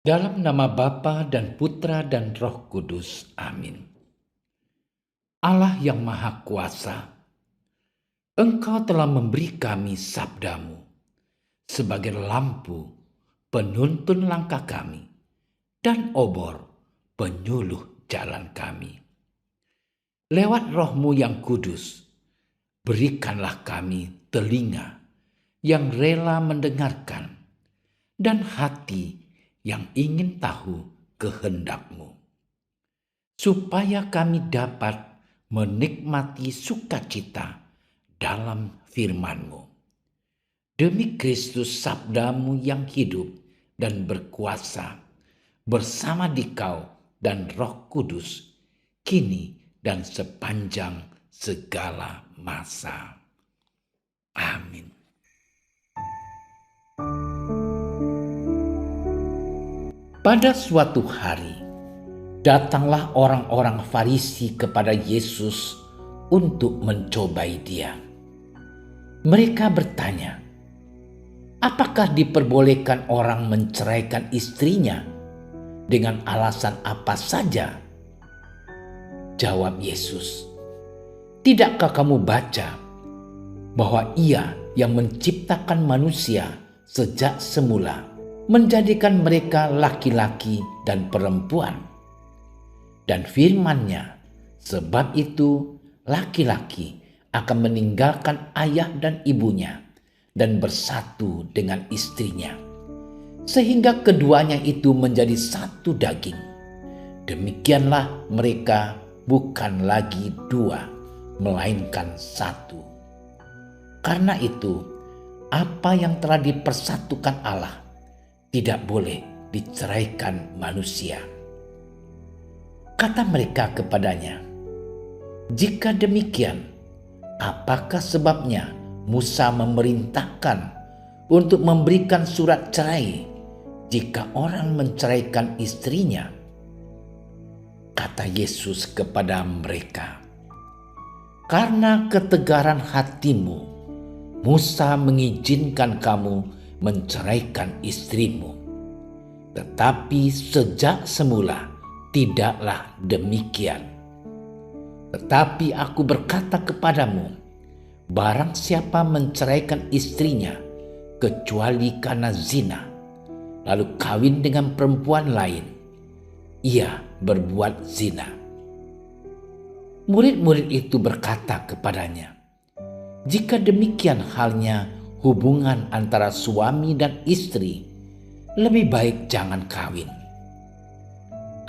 Dalam nama Bapa dan Putra dan Roh Kudus. Amin. Allah yang Maha Kuasa, Engkau telah memberi kami sabdamu sebagai lampu penuntun langkah kami dan obor penyuluh jalan kami. Lewat Roh-Mu yang kudus, berikanlah kami telinga yang rela mendengarkan dan hati yang ingin tahu kehendak-Mu, supaya kami dapat menikmati sukacita dalam firman-Mu. Demi Kristus sabda-Mu yang hidup dan berkuasa, bersama Dikau dan Roh Kudus, kini dan sepanjang segala masa. Amin. Pada suatu hari, datanglah orang-orang Farisi kepada Yesus untuk mencobai Dia. Mereka bertanya, apakah diperbolehkan orang menceraikan istrinya dengan alasan apa saja? Jawab Yesus, tidakkah kamu baca bahwa Ia yang menciptakan manusia sejak semula menjadikan mereka laki-laki dan perempuan. Dan firman-Nya, sebab itu laki-laki akan meninggalkan ayah dan ibunya dan bersatu dengan istrinya, sehingga keduanya itu menjadi satu daging. Demikianlah mereka bukan lagi dua, melainkan satu. Karena itu, apa yang telah dipersatukan Allah tidak boleh diceraikan manusia. Kata mereka kepadanya, jika demikian, apakah sebabnya Musa memerintahkan untuk memberikan surat cerai jika orang menceraikan istrinya? Kata Yesus kepada mereka, karena ketegaran hatimu, Musa mengizinkan kamu menceraikan istrimu. Tetapi sejak semula tidaklah demikian. Tetapi aku berkata kepadamu, barang siapa menceraikan istrinya kecuali karena zina, lalu kawin dengan perempuan lain, ia berbuat zina. Murid-murid itu berkata kepadanya, jika demikian halnya hubungan antara suami dan istri, lebih baik jangan kawin.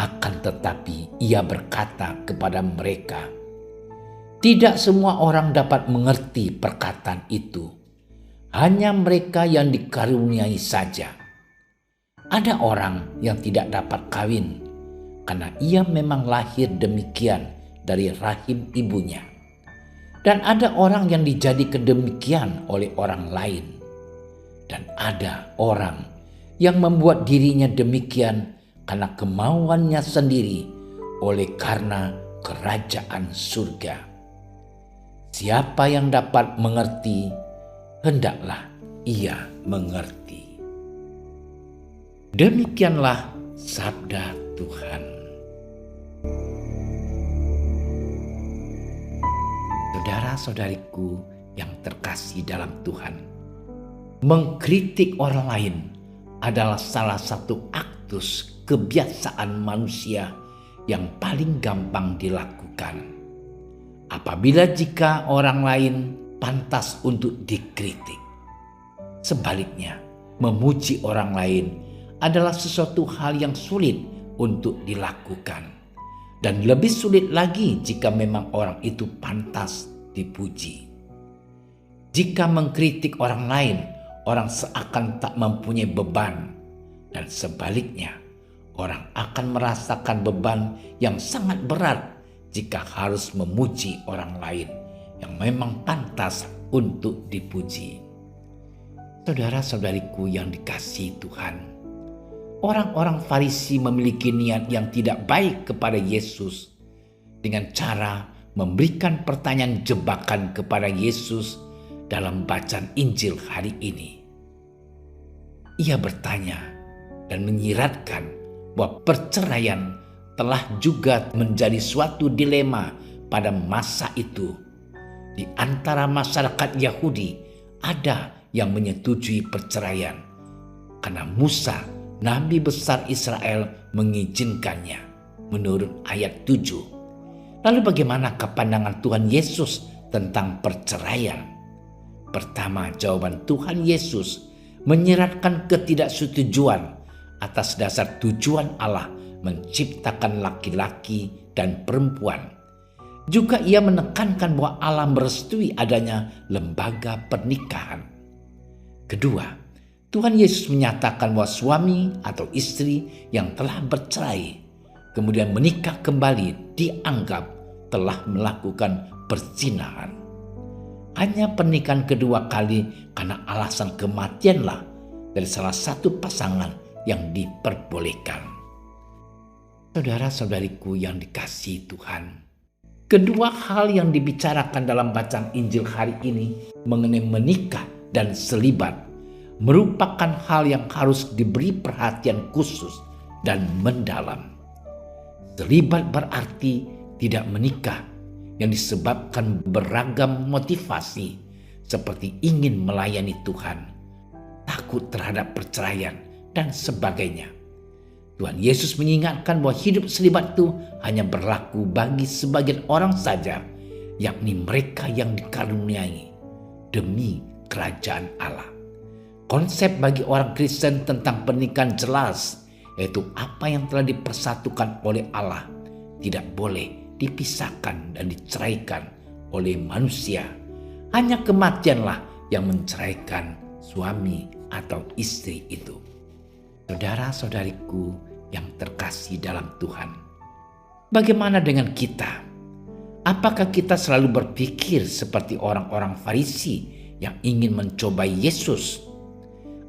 Akan tetapi ia berkata kepada mereka, tidak semua orang dapat mengerti perkataan itu, hanya mereka yang dikaruniai saja. Ada orang yang tidak dapat kawin, karena ia memang lahir demikian dari rahim ibunya. Dan ada orang yang dijadikan demikian oleh orang lain. Dan ada orang yang membuat dirinya demikian karena kemauannya sendiri oleh karena kerajaan surga. Siapa yang dapat mengerti, hendaklah ia mengerti. Demikianlah sabda Tuhan. Saudara-saudariku yang terkasih dalam Tuhan, mengkritik orang lain adalah salah satu aktus kebiasaan manusia yang paling gampang dilakukan. Apabila jika orang lain pantas untuk dikritik. Sebaliknya, memuji orang lain adalah sesuatu hal yang sulit untuk dilakukan. Dan lebih sulit lagi jika memang orang itu pantas dipuji. Jika mengkritik orang lain, orang seakan tak mempunyai beban. Dan sebaliknya, orang akan merasakan beban yang sangat berat jika harus memuji orang lain yang memang pantas untuk dipuji. Saudara-saudariku yang dikasihi Tuhan, orang-orang Farisi memiliki niat yang tidak baik kepada Yesus dengan cara memberikan pertanyaan jebakan kepada Yesus dalam bacaan Injil hari ini. Ia bertanya, dan menyiratkan bahwa perceraian telah juga menjadi suatu dilema pada masa itu. Di antara masyarakat Yahudi ada yang menyetujui perceraian karena Musa, nabi besar Israel, mengizinkannya menurut ayat 7. Lalu bagaimanakah pandangan Tuhan Yesus tentang perceraian? Pertama, jawaban Tuhan Yesus menyiratkan ketidaksetujuan atas dasar tujuan Allah menciptakan laki-laki dan perempuan. Juga ia menekankan bahwa Allah merestui adanya lembaga pernikahan. Kedua, Tuhan Yesus menyatakan bahwa suami atau istri yang telah bercerai kemudian menikah kembali dianggap telah melakukan perzinahan. Hanya pernikahan kedua kali karena alasan kematianlah dari salah satu pasangan yang diperbolehkan. Saudara-saudariku yang dikasihi Tuhan, kedua hal yang dibicarakan dalam bacaan Injil hari ini mengenai menikah dan selibat merupakan hal yang harus diberi perhatian khusus dan mendalam. Selibat berarti tidak menikah yang disebabkan beragam motivasi seperti ingin melayani Tuhan, takut terhadap perceraian, dan sebagainya. Tuhan Yesus mengingatkan bahwa hidup selibat itu hanya berlaku bagi sebagian orang saja, yakni mereka yang dikaruniai demi kerajaan Allah. Konsep bagi orang Kristen tentang pernikahan jelas, yaitu apa yang telah dipersatukan oleh Allah tidak boleh dipisahkan dan diceraikan oleh manusia. Hanya kematianlah yang menceraikan suami atau istri itu. Saudara-saudariku yang terkasih dalam Tuhan, bagaimana dengan kita? Apakah kita selalu berpikir seperti orang-orang Farisi yang ingin mencobai Yesus?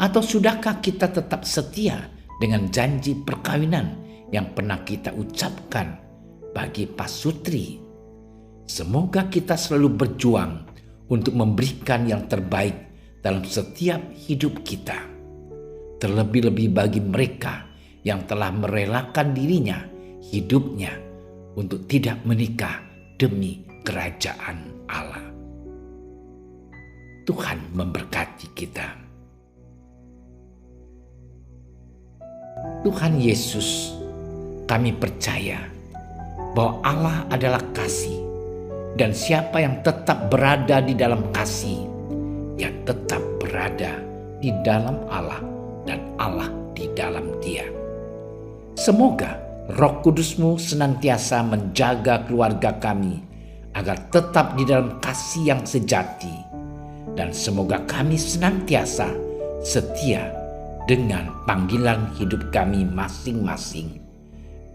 Atau sudahkah kita tetap setia dengan janji perkawinan yang pernah kita ucapkan bagi pasutri? Semoga kita selalu berjuang untuk memberikan yang terbaik dalam setiap hidup kita. Terlebih-lebih bagi mereka yang telah merelakan dirinya, hidupnya untuk tidak menikah demi kerajaan Allah. Tuhan memberkati kita. Tuhan Yesus, kami percaya bahwa Allah adalah kasih, dan siapa yang tetap berada di dalam kasih, ia tetap berada di dalam Allah dan Allah di dalam dia. Semoga Roh Kudus-Mu senantiasa menjaga keluarga kami agar tetap di dalam kasih yang sejati, dan semoga kami senantiasa setia dengan panggilan hidup kami masing-masing.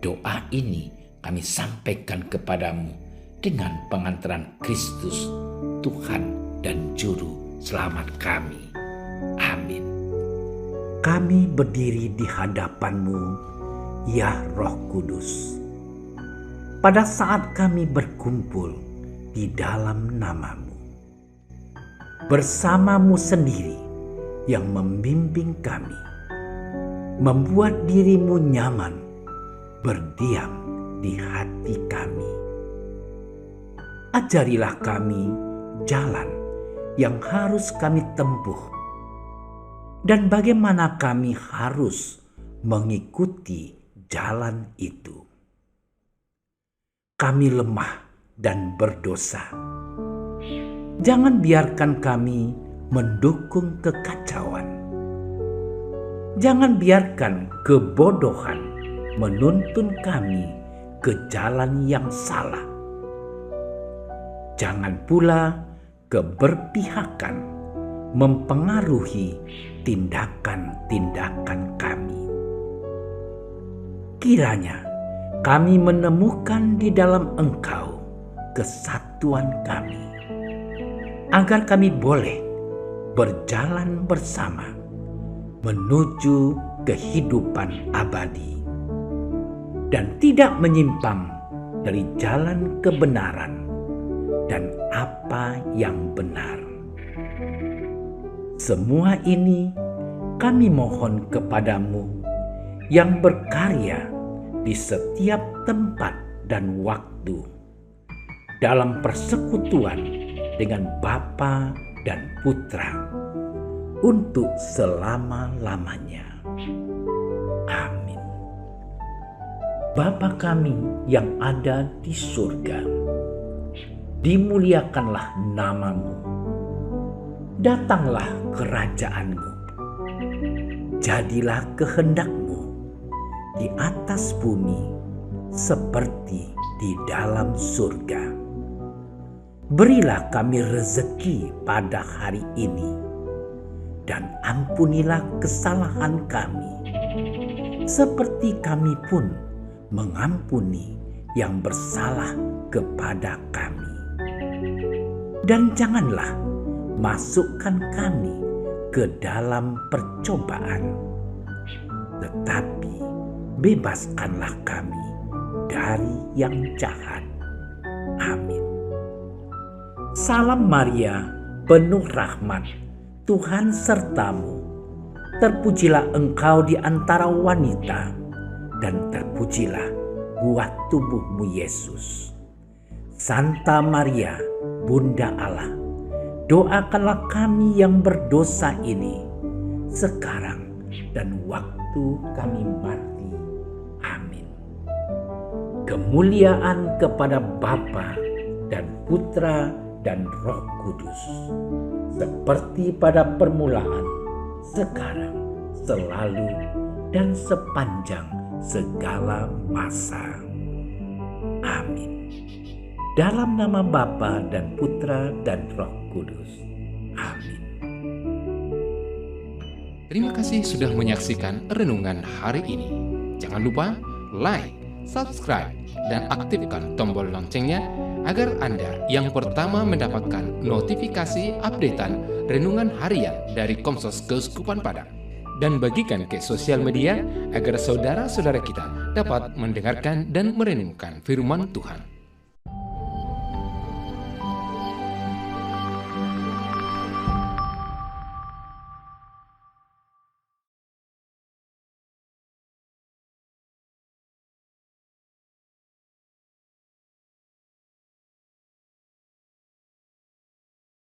Doa ini kami sampaikan kepadamu dengan pengantaran Kristus, Tuhan dan Juru Selamat kami. Amin. Kami berdiri di hadapan-Mu, ya Roh Kudus, pada saat kami berkumpul di dalam nama-Mu. Bersama-Mu sendiri yang membimbing kami, membuat diri-Mu nyaman berdiam di hati kami. Ajarilah kami jalan yang harus kami tempuh dan bagaimana kami harus mengikuti jalan itu. Kami lemah dan berdosa. Jangan biarkan kami mendukung kekacauan. Jangan biarkan kebodohan menuntun kami ke jalan yang salah. Jangan pula keberpihakan mempengaruhi tindakan-tindakan kami. Kiranya kami menemukan di dalam Engkau kesatuan kami, agar kami boleh berjalan bersama menuju kehidupan abadi dan tidak menyimpang dari jalan kebenaran dan apa yang benar. Semua ini kami mohon kepadamu yang berkarya di setiap tempat dan waktu dalam persekutuan dengan Bapa dan Putra untuk selama-lamanya. Amin. Bapa kami yang ada di surga, dimuliakanlah nama-Mu. Datanglah kerajaan-Mu. Jadilah kehendak-Mu di atas bumi seperti di dalam surga. Berilah kami rezeki pada hari ini, dan ampunilah kesalahan kami, seperti kami pun mengampuni yang bersalah kepada kami. Dan janganlah masukkan kami ke dalam percobaan, tetapi bebaskanlah kami dari yang jahat. Amin. Salam Maria, penuh rahmat, Tuhan sertamu. Terpujilah engkau di antara wanita, dan terpujilah buah tubuhmu Yesus. Santa Maria, Bunda Allah, doakanlah kami yang berdosa ini, sekarang dan waktu kami mati. Amin. Kemuliaan kepada Bapa dan Putra dan Roh Kudus, seperti pada permulaan, sekarang, selalu, dan sepanjang segala masa. Amin. Dalam nama Bapa dan Putra dan Roh Kudus. Amin. Terima kasih sudah menyaksikan renungan hari ini. Jangan lupa like, subscribe, dan aktifkan tombol loncengnya agar Anda yang pertama mendapatkan notifikasi updatean renungan harian dari Komsos Keuskupan Padang. Dan bagikan ke sosial media agar saudara-saudara kita dapat mendengarkan dan merenungkan firman Tuhan.